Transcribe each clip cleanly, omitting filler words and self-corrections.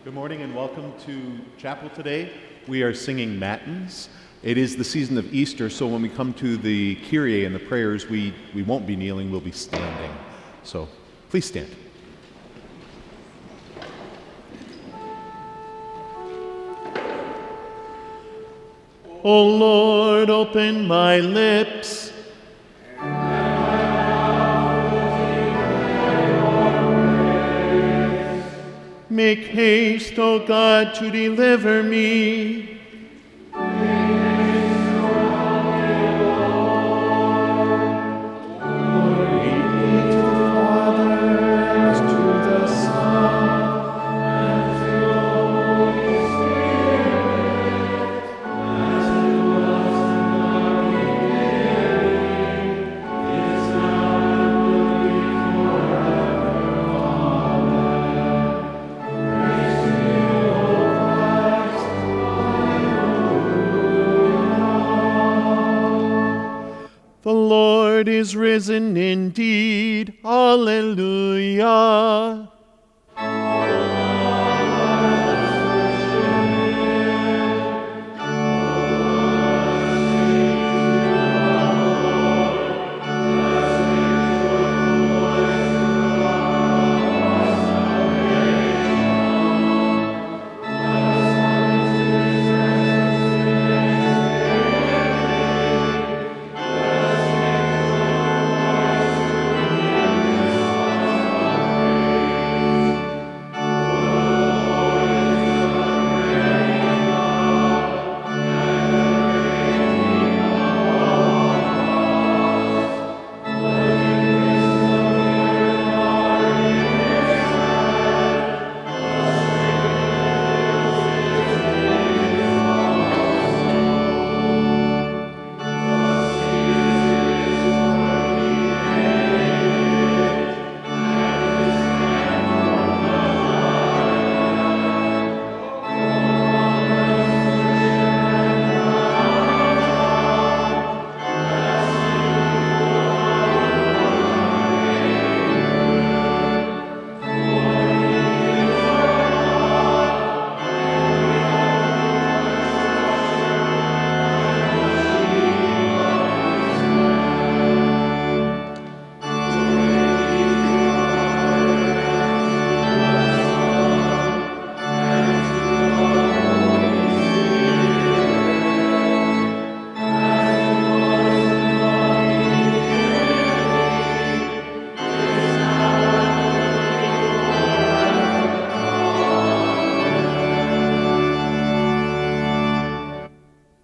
Good morning and welcome to chapel today. We are singing matins. It is the season of Easter, so when we come to the Kyrie and the prayers, we won't be kneeling, we'll be standing. So please stand. O Lord, open my lips. Make haste, O God, to deliver me. The Lord is risen indeed. Alleluia.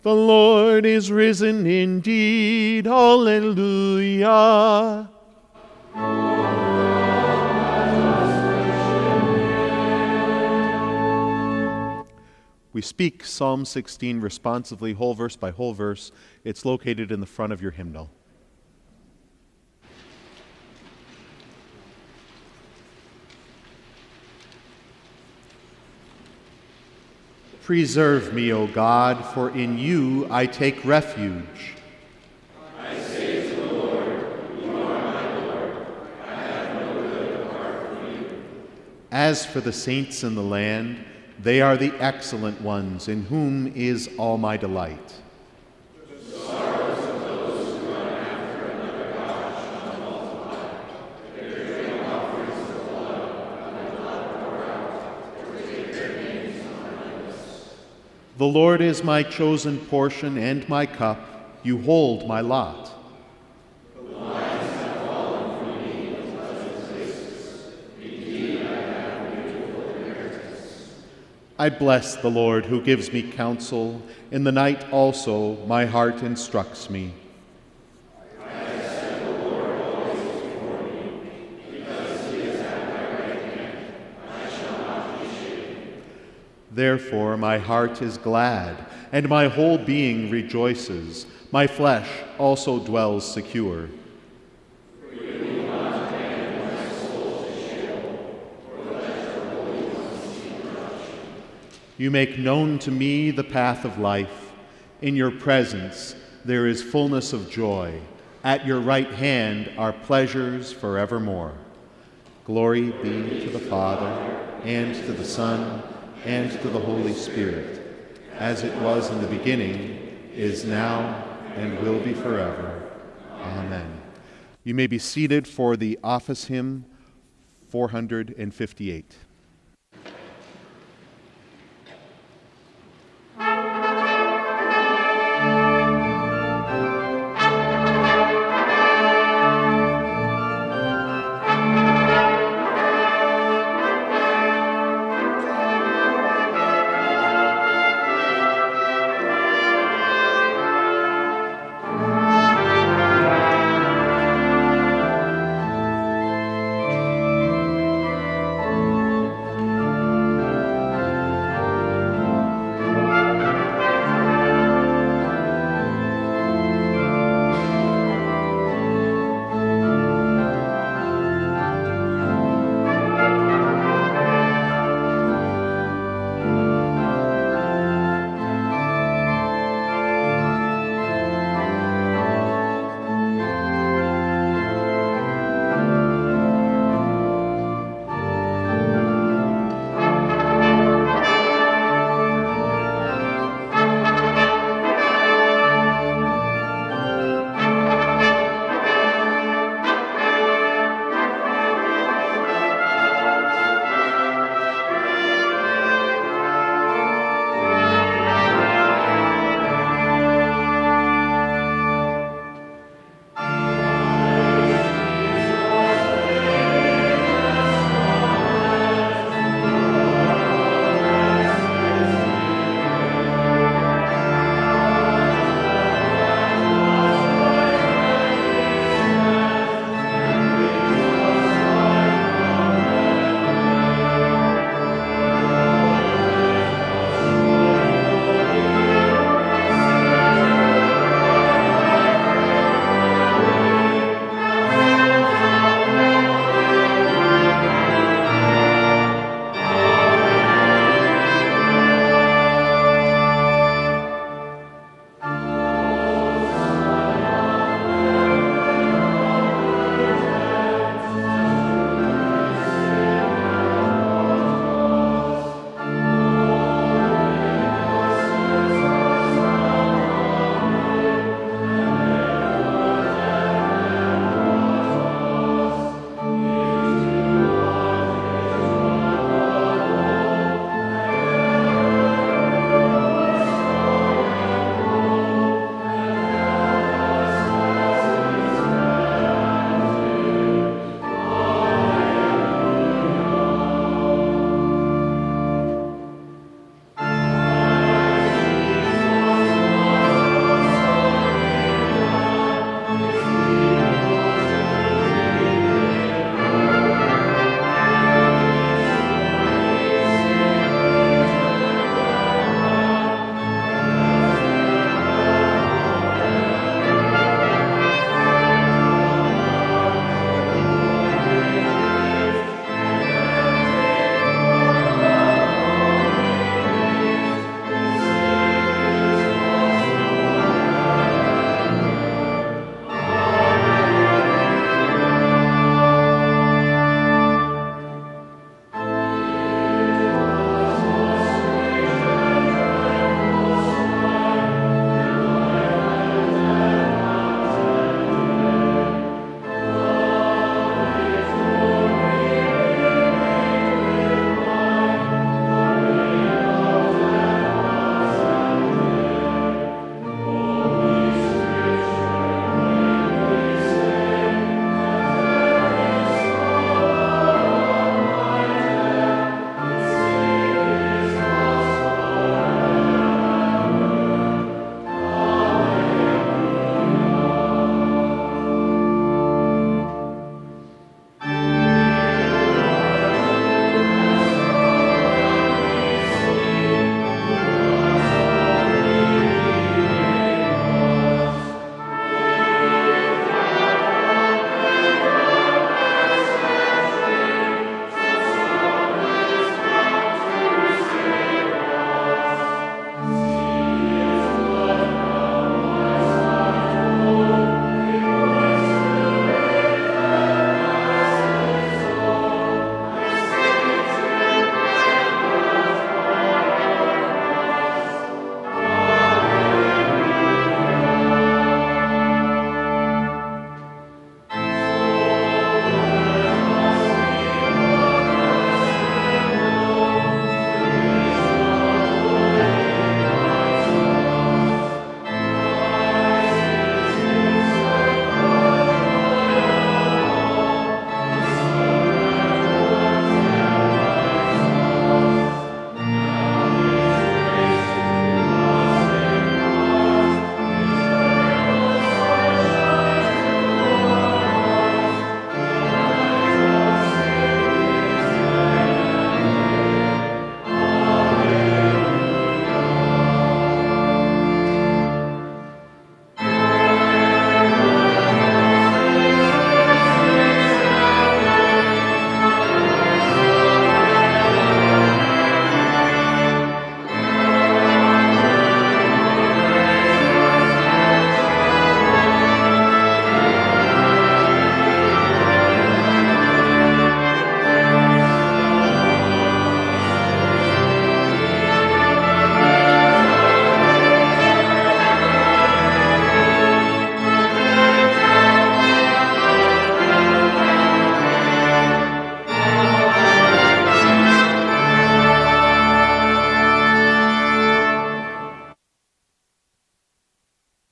The Lord is risen indeed. Alleluia. We speak Psalm 16 responsively, whole verse by whole verse. It's located in the front of your hymnal. Preserve me, O God, for in you I take refuge. I say to the Lord, you are my Lord. I have no good apart from you. As for the saints in the land, they are the excellent ones, in whom is all my delight. The sorrows of those who run after another God shall multiply. Their drink offerings of blood I will not pour out, or take their names on my lips. The Lord is my chosen portion and my cup. You hold my lot. The lines have fallen for me in pleasant places. Indeed, I have beautiful inheritance. I bless the Lord who gives me counsel. In the night also my heart instructs me. I have set the Lord always before me. Because he is at my right hand, I shall not be shaken. Therefore my heart is glad, and my whole being rejoices. My flesh also dwells secure. For you will not abandon my soul to Sheol, or let your Holy One see corruption. You make known to me the path of life. In your presence there is fullness of joy. At your right hand are pleasures forevermore. Glory be to the Father, and to the Son, and to the Holy Spirit, as it was in the beginning, is now, and will be forever. Amen. You may be seated for the office hymn 458.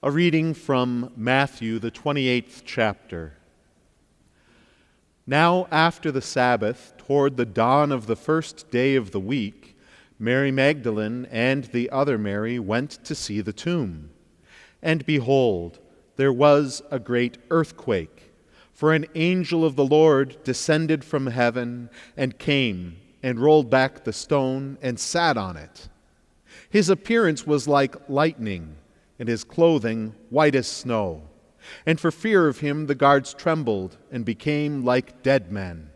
A reading from Matthew, the 28th chapter. Now after the Sabbath, toward the dawn of the first day of the week, Mary Magdalene and the other Mary went to see the tomb. And behold, there was a great earthquake, for an angel of the Lord descended from heaven and came and rolled back the stone and sat on it. His appearance was like lightning, and his clothing white as snow. And for fear of him the guards trembled and became like dead men.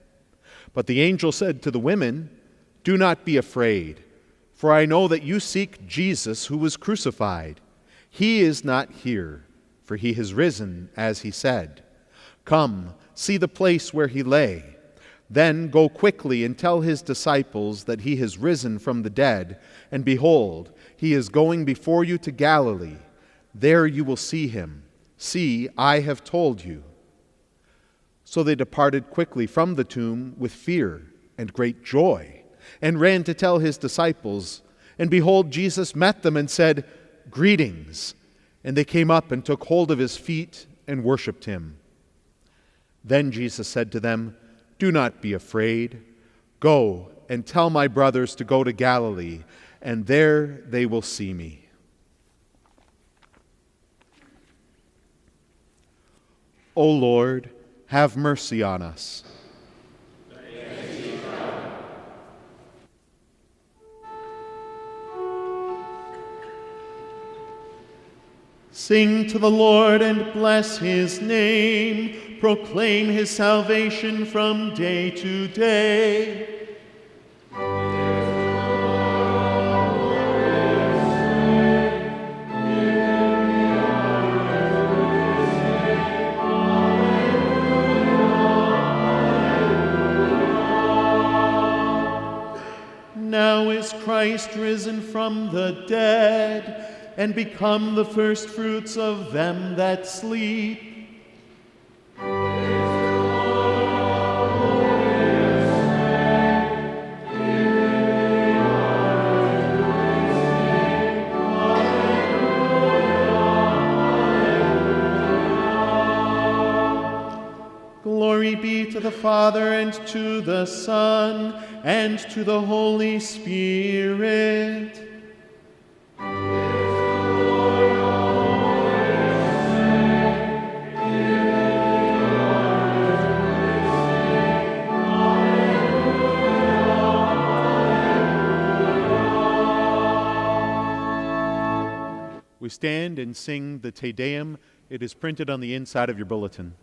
But the angel said to the women, "Do not be afraid, for I know that you seek Jesus who was crucified. He is not here, for he has risen, as he said. Come, see the place where he lay. Then go quickly and tell his disciples that he has risen from the dead, and behold, he is going before you to Galilee. There you will see him. See, I have told you." So they departed quickly from the tomb with fear and great joy, and ran to tell his disciples. And behold, Jesus met them and said, "Greetings." And they came up and took hold of his feet and worshipped him. Then Jesus said to them, "Do not be afraid. Go and tell my brothers to go to Galilee, and there they will see me." O Lord, have mercy on us. Sing to the Lord and bless his name. Proclaim his salvation from day to day. Now is Christ risen from the dead, and become the firstfruits of them that sleep. Glory be to the Father, and to the Son, and to the Holy Spirit. We stand and sing the Te Deum. It is printed on the inside of your bulletin.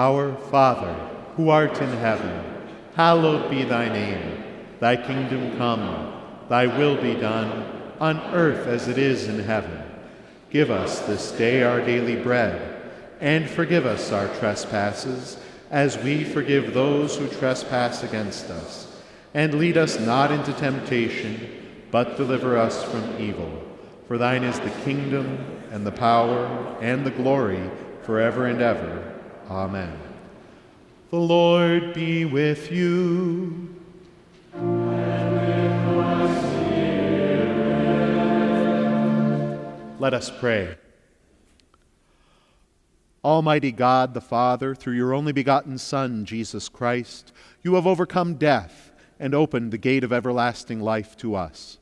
Our Father, who art in heaven, hallowed be thy name. Thy kingdom come, thy will be done, on earth as it is in heaven. Give us this day our daily bread, and forgive us our trespasses, as we forgive those who trespass against us. And lead us not into temptation, but deliver us from evil. For thine is the kingdom, and the power, and the glory, forever and ever. Amen. The Lord be with you. And with your spirit. Let us pray. Almighty God, the Father, through your only begotten Son, Jesus Christ, you have overcome death and opened the gate of everlasting life to us.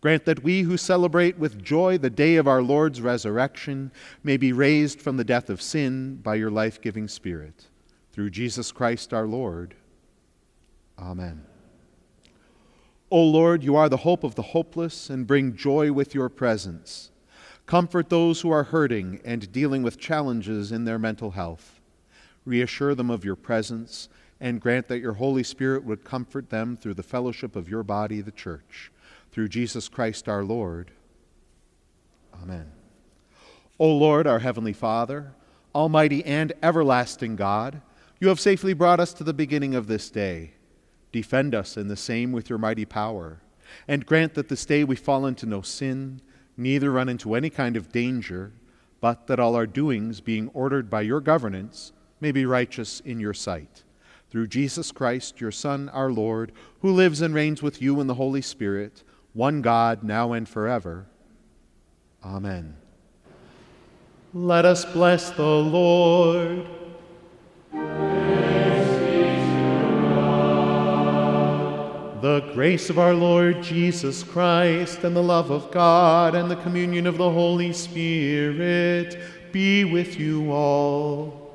Grant that we who celebrate with joy the day of our Lord's resurrection may be raised from the death of sin by your life-giving Spirit. Through Jesus Christ our Lord. Amen. O Lord, you are the hope of the hopeless and bring joy with your presence. Comfort those who are hurting and dealing with challenges in their mental health. Reassure them of your presence and grant that your Holy Spirit would comfort them through the fellowship of your body, the Church. Through Jesus Christ our Lord. Amen. O Lord, our heavenly Father, almighty and everlasting God, you have safely brought us to the beginning of this day. Defend us in the same with your mighty power, and grant that this day we fall into no sin, neither run into any kind of danger, but that all our doings, being ordered by your governance, may be righteous in your sight. Through Jesus Christ, your Son, our Lord, who lives and reigns with you in the Holy Spirit, one God, now and forever. Amen. Let us bless the Lord. The grace of our Lord Jesus Christ, and the love of God, and the communion of the Holy Spirit be with you all.